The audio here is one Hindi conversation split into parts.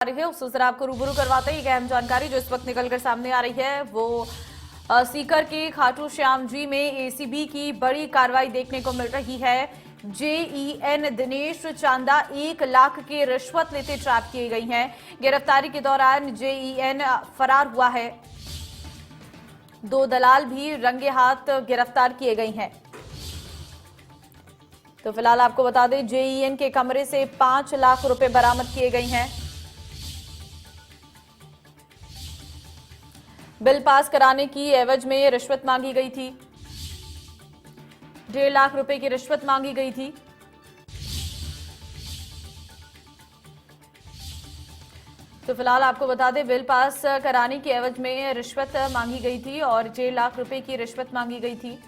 है उससे जरा आपको रूबरू करवाते हैं। एक अहम जानकारी जो इस वक्त निकलकर सामने आ रही है वो सीकर के खाटू श्याम जी में एसीबी की बड़ी कार्रवाई देखने को मिल रही है। जेईएन दिनेश चांदा 1 लाख की रिश्वत लेते ट्रैप किए गई हैं। गिरफ्तारी के दौरान जेईएन फरार हुआ है। 2 दलाल भी रंगे हाथ गिरफ्तार किए गए हैं। तो फिलहाल आपको बता दें जेईएन के कमरे से 5 लाख रुपए बरामद किए गए हैं। बिल पास कराने की एवज में रिश्वत मांगी गई थी। 1.5 लाख रुपए की रिश्वत मांगी गई थी। तो फिलहाल आपको बता दें बिल पास कराने की एवज में रिश्वत मांगी गई थी और 1.5 लाख रुपए की रिश्वत मांगी गई थी।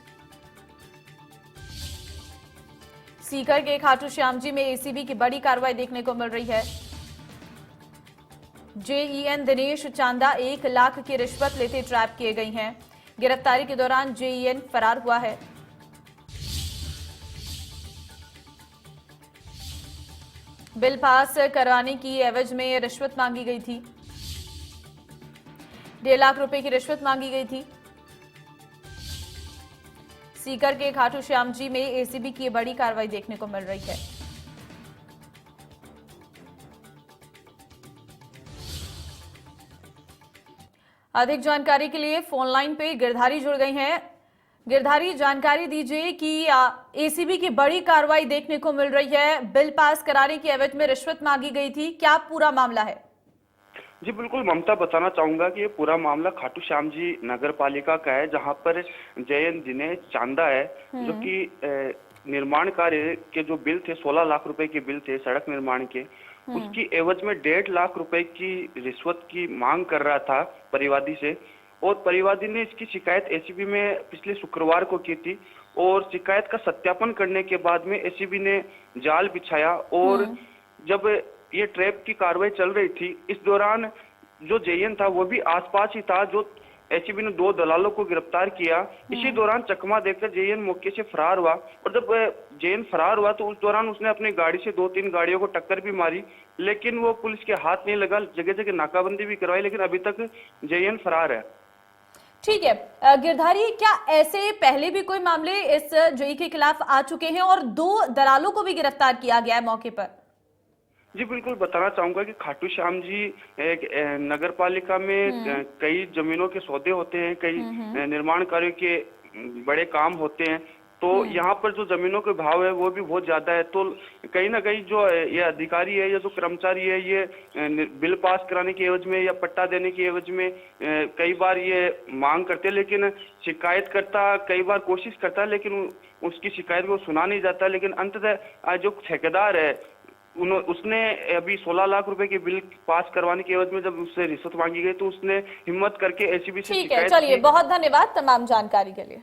सीकर के खाटू श्याम जी में एसीबी की बड़ी कार्रवाई देखने को मिल रही है। जेईएन दिनेश चांदा 1 लाख की रिश्वत लेते ट्रैप किए गई हैं। गिरफ्तारी के दौरान जेईएन फरार हुआ है। बिल पास करवाने की एवज में रिश्वत मांगी गई थी। 1.5 लाख रुपए की रिश्वत मांगी गई थी। सीकर के खाटू श्याम जी में एसीबी की बड़ी कार्रवाई देखने को मिल रही है। अधिक जानकारी के लिए फोन लाइन पे गिरधारी जुड़ गई हैं। गिरधारी, जानकारी दीजिए कि एसीबी की बड़ी कार्रवाई देखने को मिल रही है। बिल पास कराने की एवज में रिश्वत मांगी गई थी, क्या पूरा मामला है? जी बिल्कुल ममता, बताना चाहूंगा कि ये पूरा मामला खाटू श्याम जी नगर पालिका का है, जहां पर जेएन दिनेश चांदा है जो कि निर्माण कार्य के जो बिल थे 16 लाख रुपए के बिल थे सड़क निर्माण के, उसकी एवज में 1.5 लाख रुपए की रिश्वत की मांग कर रहा था परिवादी से। और परिवादी ने इसकी शिकायत एसीबी में पिछले शुक्रवार को की थी और शिकायत का सत्यापन करने के बाद में एसीबी ने जाल बिछाया। और जब ये ट्रैप की कार्रवाई चल रही थी, इस दौरान जो जेएन था वो भी आसपास ही था। जो एसीबी ने 2 दलालों को गिरफ्तार किया। इसी दौरान चकमा देकर जेएन मौके से फरार हुआ। और जब जेएन फरार हुआ तो उस दौरान उसने अपनी गाड़ी से 2-3 गाड़ियों को टक्कर भी मारी, लेकिन वो पुलिस के हाथ नहीं लगा। जगह जगह नाकाबंदी भी करवाई, लेकिन अभी तक जेएन फरार है। ठीक है गिरधारी, क्या ऐसे पहले भी कोई मामले इस जेई के खिलाफ आ चुके हैं और 2 दलालों को भी गिरफ्तार किया गया है मौके पर? जी बिल्कुल, बताना चाहूंगा कि खाटू श्याम जी एक नगर पालिका में कई जमीनों के सौदे होते हैं, कई निर्माण कार्यों के बड़े काम होते हैं। तो यहाँ पर जो जमीनों के भाव है वो भी बहुत ज्यादा है। तो कहीं ना कहीं जो ये अधिकारी है या जो कर्मचारी है, ये बिल पास कराने की एवज में या पट्टा देने की एवज में कई बार ये मांग करते हैं, लेकिन शिकायतकर्ता कई बार कोशिश करता है लेकिन उसकी शिकायत को सुना नहीं जाता। लेकिन अंततः जो ठेकेदार है उसने अभी 16 लाख रुपए के बिल पास करवाने की एवज में जब उससे रिश्वत मांगी गई तो उसने हिम्मत करके एसीबी से ठीक है, चलिए बहुत धन्यवाद तमाम जानकारी के लिए।